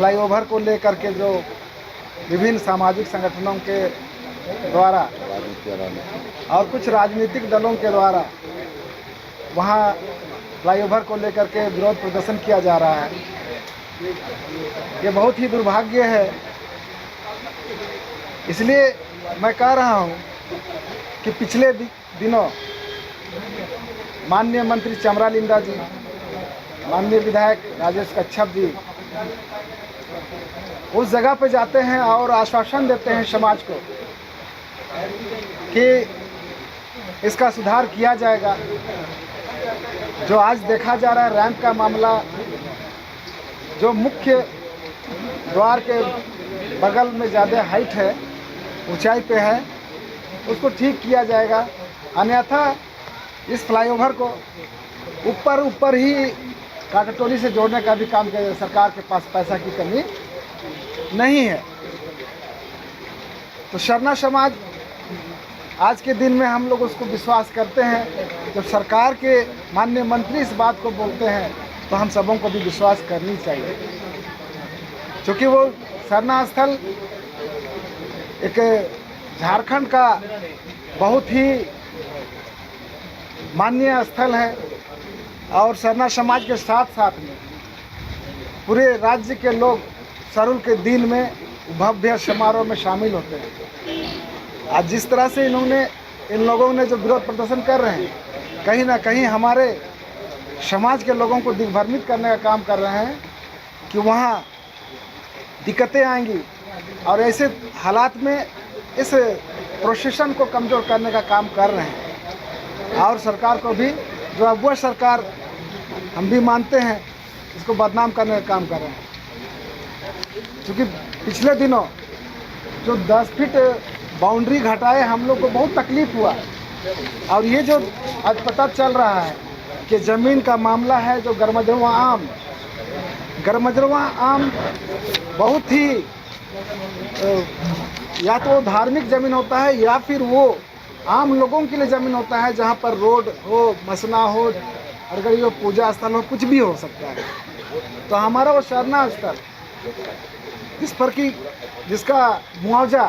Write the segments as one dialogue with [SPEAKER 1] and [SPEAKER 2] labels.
[SPEAKER 1] Flyover को लेकर के जो विभिन्न सामाजिक संगठनों के द्वारा और कुछ राजनीतिक दलों के द्वारा वहाँ फ्लाईओवर को लेकर के विरोध प्रदर्शन किया जा रहा है, ये बहुत ही दुर्भाग्य है। इसलिए मैं कह रहा हूँ कि पिछले दिनों माननीय मंत्री चमरा लिंडा जी, माननीय विधायक राजेश कच्छप जी उस जगह पर जाते हैं और आश्वासन देते हैं समाज को कि इसका सुधार किया जाएगा। जो आज देखा जा रहा है रैंप का मामला, जो मुख्य द्वार के बगल में ज़्यादा हाइट है, ऊंचाई पे है, उसको ठीक किया जाएगा। अन्यथा इस फ्लाईओवर को ऊपर ही काटाटोली से जोड़ने का भी काम किया जाए। सरकार के पास पैसा की कमी नहीं है। तो शरणा समाज आज के दिन में हम लोग उसको विश्वास करते हैं। जब सरकार के माननीय मंत्री इस बात को बोलते हैं तो हम सबों को भी विश्वास करनी चाहिए, क्योंकि वो शरणा स्थल एक झारखंड का बहुत ही माननीय स्थल है और शरणा समाज के साथ साथ में पूरे राज्य के लोग सरुल के दिन में भव्य समारोह में शामिल होते हैं। आज जिस तरह से इन लोगों ने जो विरोध प्रदर्शन कर रहे हैं, कहीं ना कहीं हमारे समाज के लोगों को दिग्भ्रमित करने का काम कर रहे हैं कि वहाँ दिक्कतें आएंगी और ऐसे हालात में इस प्रोसेशन को कमज़ोर करने का काम कर रहे हैं। और सरकार को भी, जो अब वह सरकार हम भी मानते हैं, इसको बदनाम करने का काम कर रहे हैं। क्योंकि पिछले दिनों जो 10 फीट बाउंड्री घटाए, हम लोग को बहुत तकलीफ़ हुआ। और ये जो आज पता चल रहा है कि ज़मीन का मामला है, जो गरमजरवा आम बहुत ही या तो धार्मिक ज़मीन होता है या फिर वो आम लोगों के लिए ज़मीन होता है, जहाँ पर रोड हो, मसना हो, अड़गड़ी हो, पूजा स्थल हो, कुछ भी हो सकता है। तो हमारा वो शरणा स्थल इस पर कि जिसका मुआवजा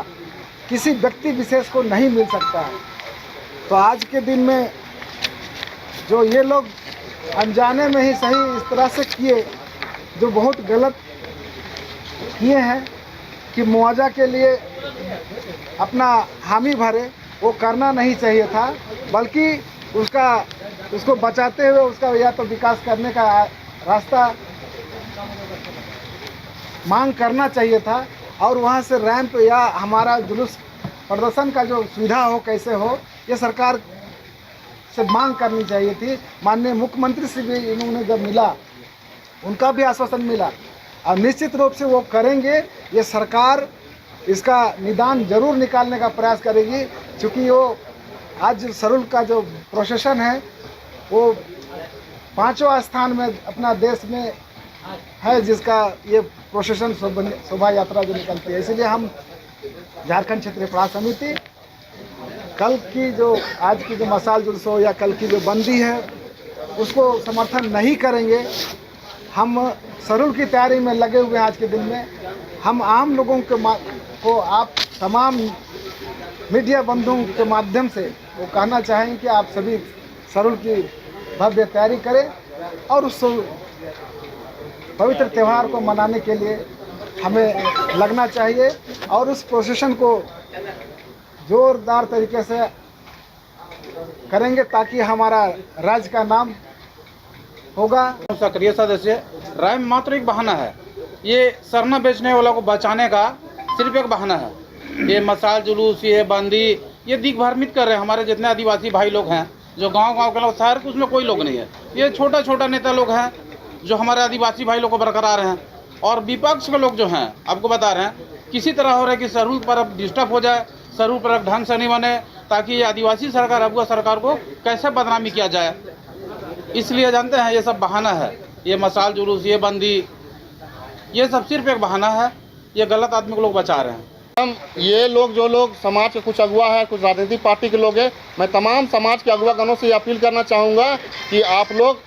[SPEAKER 1] किसी व्यक्ति विशेष को नहीं मिल सकता है। तो आज के दिन में जो ये लोग अनजाने में ही सही इस तरह से किए, जो बहुत गलत किए हैं कि मुआवजा के लिए अपना हामी भरे, वो करना नहीं चाहिए था, बल्कि उसको बचाते हुए उसका या तो विकास करने का रास्ता मांग करना चाहिए था। और वहाँ से रैंप या हमारा जुलूस प्रदर्शन का जो सुविधा हो, कैसे हो, ये सरकार से मांग करनी चाहिए थी। माननीय मुख्यमंत्री से भी इन्होंने जब मिला, उनका भी आश्वासन मिला और निश्चित रूप से वो करेंगे। ये सरकार इसका निदान जरूर निकालने का प्रयास करेगी, क्योंकि वो आज सरुल का जो प्रोसेशन है वो 5वां स्थान में अपना देश में है, जिसका ये प्रोसेशन शोभा यात्रा जो निकलती है। इसलिए हम झारखंड क्षेत्रीय प्रयास समिति कल की जो आज की जो मसाल जुलूस हो या कल की जो बंदी है, उसको समर्थन नहीं करेंगे। हम सरुल की तैयारी में लगे हुए हैं। आज के दिन में हम आम लोगों को आप तमाम मीडिया बंधुओं के माध्यम से वो कहना चाहेंगे कि आप सभी सरुल की भव्य तैयारी करें और उस पवित्र त्यौहार को मनाने के लिए हमें लगना चाहिए और उस प्रोसेशन को जोरदार तरीके से करेंगे, ताकि हमारा राज्य का नाम होगा।
[SPEAKER 2] सक्रिय सदस्य रैंप मात्र एक बहाना है। ये सरना बेचने वालों को बचाने का सिर्फ एक बहाना है। ये मसाल जुलूस, ये बंदी, ये दिग्भ्रमित कर रहे हैं हमारे जितने आदिवासी भाई लोग हैं, जो गांव के लोग, शहर कुछ में कोई लोग नहीं है। ये छोटा नेता लोग हैं जो हमारे आदिवासी भाई लोग को बरकरार हैं। और विपक्ष के लोग जो हैं, आपको बता रहे हैं, किसी तरह हो रहा है कि सरुल पर अब डिस्टर्ब हो जाए, सरुल पर अब ढंग से नहीं बने, ताकि ये आदिवासी सरकार, अगुआ सरकार को कैसे बदनामी किया जाए। इसलिए जानते हैं ये सब बहाना है। ये मसाल जुलूस, ये बंदी, ये सब सिर्फ एक बहाना है। ये गलत आदमी को लोग बचा रहे हैं।
[SPEAKER 3] हम ये लोग, जो लोग समाज के कुछ अगुआ है, कुछ राजनीतिक पार्टी के लोग हैं, मैं तमाम समाज के अगुआ गणों से ये अपील करना चाहूँगा कि आप लोग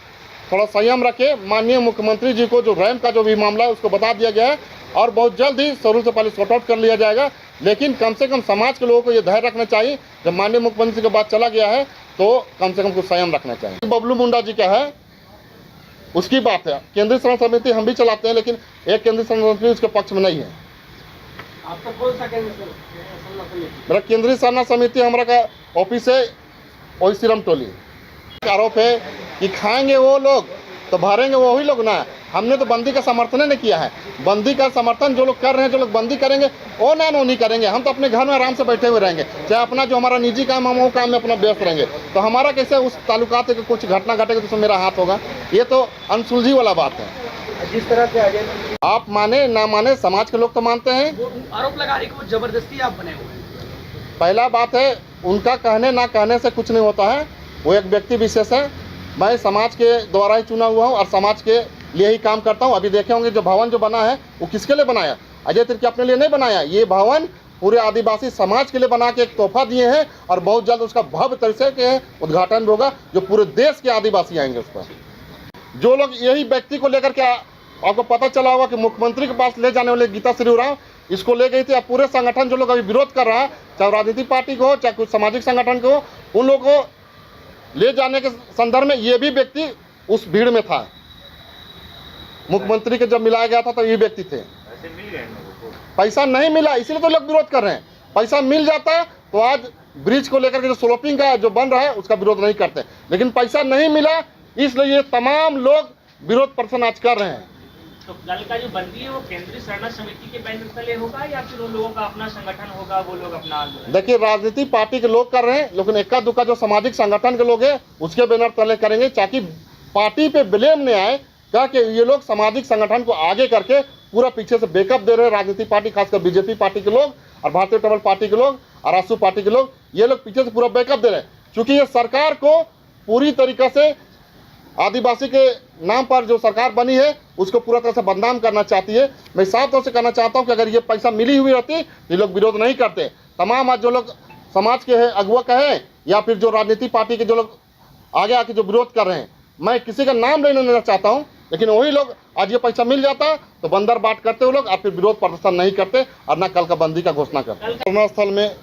[SPEAKER 3] थोड़ा संयम रखे। माननीय मुख्यमंत्री जी को जो रैम का जो भी मामला है उसको बता दिया गया है और बहुत जल्द ही शेड्यूल से पहले सॉर्ट आउट कर लिया जाएगा। लेकिन कम से कम समाज के लोगों को ये धैर्य रखना चाहिए, जब माननीय मुख्यमंत्री के बाद चला गया है तो कम से कम कुछ संयम रखना चाहिए। बबलू मुंडा जी का है, उसकी बात है। केंद्रीय शरण समिति हम भी चलाते हैं, लेकिन एक केंद्रीय शरण समिति उसके पक्ष में नहीं है।
[SPEAKER 1] आपका कौन सा
[SPEAKER 3] मेरा केंद्रीय शरण समिति हमारा का ऑफिस है वही सिरम टोली। आरोप है कि खाएंगे वो लोग तो भरेंगे वही लोग ना। हमने तो बंदी का समर्थन नहीं किया है। बंदी का समर्थन जो लोग कर रहे हैं, जो लोग बंदी करेंगे वो ना नहीं करेंगे। हम तो अपने घर में आराम से बैठे हुए रहेंगे, चाहे अपना जो हमारा निजी काम हम वो काम में अपना व्यस्त रहेंगे। तो हमारा कैसे उस ताल्लुकात के कुछ घटना घटेगा तो उसमें मेरा हाथ होगा? ये तो अनसुलझी वाला बात है।
[SPEAKER 1] जिस तरह से
[SPEAKER 3] आप माने ना माने, समाज के लोग तो मानते हैं।
[SPEAKER 4] आरोप लगा रही कि जबरदस्ती आप बने हुए।
[SPEAKER 3] पहला बात है, उनका कहने ना कहने से कुछ नहीं होता है। वो एक व्यक्ति विशेष है। मैं समाज के द्वारा ही चुना हुआ हूँ और समाज के लिए ही काम करता हूँ। अभी देखे होंगे जो भवन जो बना है वो किसके लिए बनाया? अजय तिर्की अपने लिए नहीं बनाया। ये भवन पूरे आदिवासी समाज के लिए बना के एक तोहफा दिए हैं और बहुत जल्द उसका भव्य तरीके के उद्घाटन भी होगा, जो पूरे देश के आदिवासी आएंगे उस पर। जो लोग यही व्यक्ति को लेकर के आपको पता चला होगा कि मुख्यमंत्री के पास ले जाने वाले गीता श्री उरांव इसको ले गई थी। अब पूरे संगठन जो लोग अभी विरोध कर रहा है, चाहे राजनीतिक पार्टी को हो चाहे कुछ सामाजिक संगठन को हो, उन लोगों को ले जाने के संदर्भ में ये भी व्यक्ति उस भीड़ में था। मुख्यमंत्री के जब मिलाया गया था तो ये व्यक्ति थे। पैसा नहीं मिला इसलिए तो लोग विरोध कर रहे हैं। पैसा मिल जाता तो आज ब्रिज को लेकर के जो स्लोपिंग का जो बन रहा है उसका विरोध नहीं करते, लेकिन पैसा नहीं मिला इसलिए ये तमाम लोग विरोध प्रदर्शन आज कर रहे हैं।
[SPEAKER 5] तो कल का जो बंदी है वो केंद्रीय शरण समिति के बैनर तले होगा या फिर उन लोगों का अपना संगठन होगा? वो लोग अपना
[SPEAKER 3] देखिए, राजनीतिक पार्टी के लोग कर रहे हैं, लेकिन इक्का दुक्का जो सामाजिक संगठन के लोग हैं उसके बैनर तले करेंगे, ताकि पार्टी पे ब्लेम नहीं आए क्या कि ये लोग सामाजिक संगठन को आगे करके पूरा पीछे से बैकअप दे रहे हैं। राजनीतिक पार्टी खासकर बीजेपी पार्टी के लोग और भारतीय जनता पार्टी के लोग और आसू पार्टी के लोग, ये लोग पीछे से पूरा बैकअप दे रहे हैं। चूंकि ये सरकार को पूरी तरीके से आदिवासी के नाम पर जो सरकार बनी है उसको पूरा तरह से बदनाम करना चाहती है। मैं साफ तौर से कहना चाहता हूं कि अगर ये पैसा मिली हुई रहती ये लोग विरोध नहीं करते। तमाम आज जो लोग समाज के हैं, अगुआ कहें या फिर जो राजनीतिक पार्टी के जो लोग आगे आके जो विरोध कर रहे हैं, मैं किसी का नाम नहीं लेना चाहता हूं, लेकिन वही लोग आज ये पैसा मिल जाता तो बंदर बाट करते वो लोग और फिर विरोध प्रदर्शन नहीं करते और न कल का बंदी का घोषणा करते। धरना स्थल में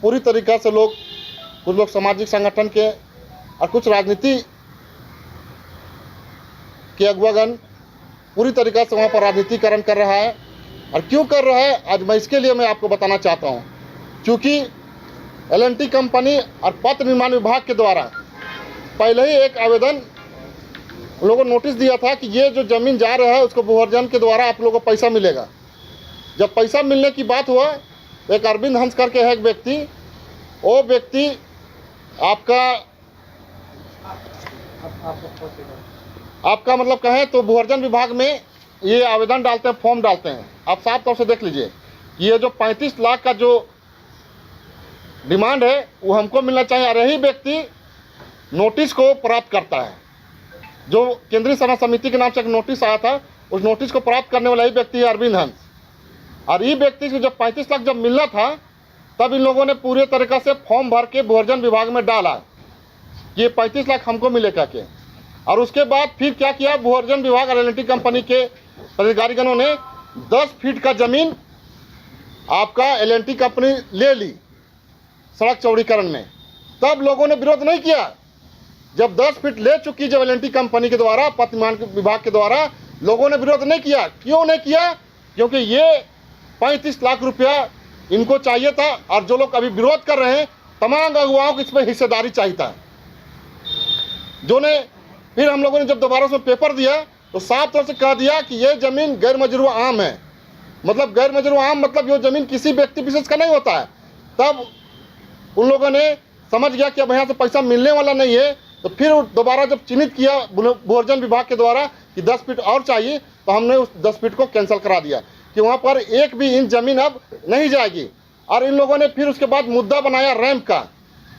[SPEAKER 3] पूरी तरीक़ा से लोग, कुछ लोग सामाजिक संगठन के और कुछ राजनीति के अगुवागण पूरी तरीक़ा से वहाँ पर राजनीतिकरण कर रहा है। और क्यों कर रहा है आज मैं इसके लिए मैं आपको बताना चाहता हूँ। क्योंकि L&T कंपनी और पथ निर्माण विभाग के द्वारा पहले ही एक आवेदन उन लोगों को नोटिस दिया था कि ये जो ज़मीन जा रहा है उसको भूअर्जन के द्वारा आप लोगों को पैसा मिलेगा। जब पैसा मिलने की बात हुआ, एक अरविंद हंस करके है एक व्यक्ति, वो व्यक्ति आपका मतलब कहें तो भूअर्जन विभाग में ये आवेदन डालते हैं, फॉर्म डालते हैं। आप साफ तौर से देख लीजिए, ये जो 35 लाख का जो डिमांड है वो हमको मिलना चाहिए। और यही व्यक्ति नोटिस को प्राप्त करता है। जो केंद्रीय शरण समिति के नाम से एक नोटिस आया था, उस नोटिस को प्राप्त करने वाला ही व्यक्ति है अरविंद हंस। और ये व्यक्ति को जब 35 लाख जब मिलना था तब इन लोगों ने पूरे तरीक़ा से फॉर्म भर के भूअर्जन विभाग में डाला कि ये 35 लाख हमको मिलेगा के। और उसके बाद फिर क्या किया, भूअर्जन विभाग और L&T कंपनी के अधिकारीगणों ने 10 फीट का ज़मीन आपका L&T कंपनी ले ली सड़क चौड़ीकरण में। तब लोगों ने विरोध नहीं किया। जब 10 फीट ले चुकी जब L&T कंपनी के द्वारा, पथ निर्माण विभाग के द्वारा, लोगों ने विरोध नहीं किया। क्यों नहीं किया? क्योंकि ये 35 लाख रुपया इनको चाहिए था। और जो लोग अभी विरोध कर रहे हैं तमाम अगुवाओं को इसमें हिस्सेदारी चाहिए था। जो ने फिर हम लोगों ने जब दोबारा उसमें पेपर दिया तो साफ तौर से कह दिया कि ये ज़मीन गैर मजरूआ आम है। मतलब गैर मजरूआ आम मतलब ये ज़मीन किसी व्यक्ति विशेष का नहीं होता है। तब उन लोगों ने समझ गया कि अब यहाँ से पैसा मिलने वाला नहीं है। तो फिर दोबारा जब चिन्हित किया भूअर्जन विभाग के द्वारा कि 10 फीट और चाहिए, तो हमने उस 10 फीट को कैंसिल करा दिया कि वहाँ पर एक भी इंच ज़मीन अब नहीं जाएगी। और इन लोगों ने फिर उसके बाद मुद्दा बनाया रैंप का,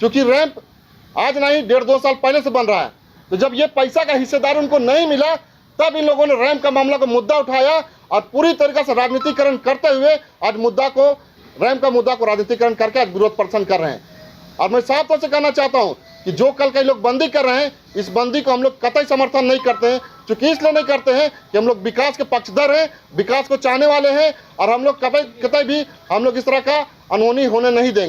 [SPEAKER 3] क्योंकि रैंप आज नहीं 1.5-2 साल पहले से बन रहा है। तो जब ये पैसा का हिस्सेदार उनको नहीं मिला तब इन लोगों ने रैंप का मामला को मुद्दा उठाया और पूरी तरीके से राजनीतिकरण करते हुए आज रैंप का मुद्दा को राजनीतिकरण करके आज विरोध प्रदर्शन कर रहे हैं। और मैं साफ तौर से कहना चाहता हूँ कि कि जो कल कई लोग बंदी कर रहे हैं, इस बंदी को हम लोग कतई समर्थन नहीं करते हैं। चूंकि इसलिए नहीं करते हैं कि हम लोग विकास के पक्षधर हैं, विकास को चाहने वाले हैं, और हम लोग कतई भी हम लोग इस तरह का अनहोनी होने नहीं देंगे।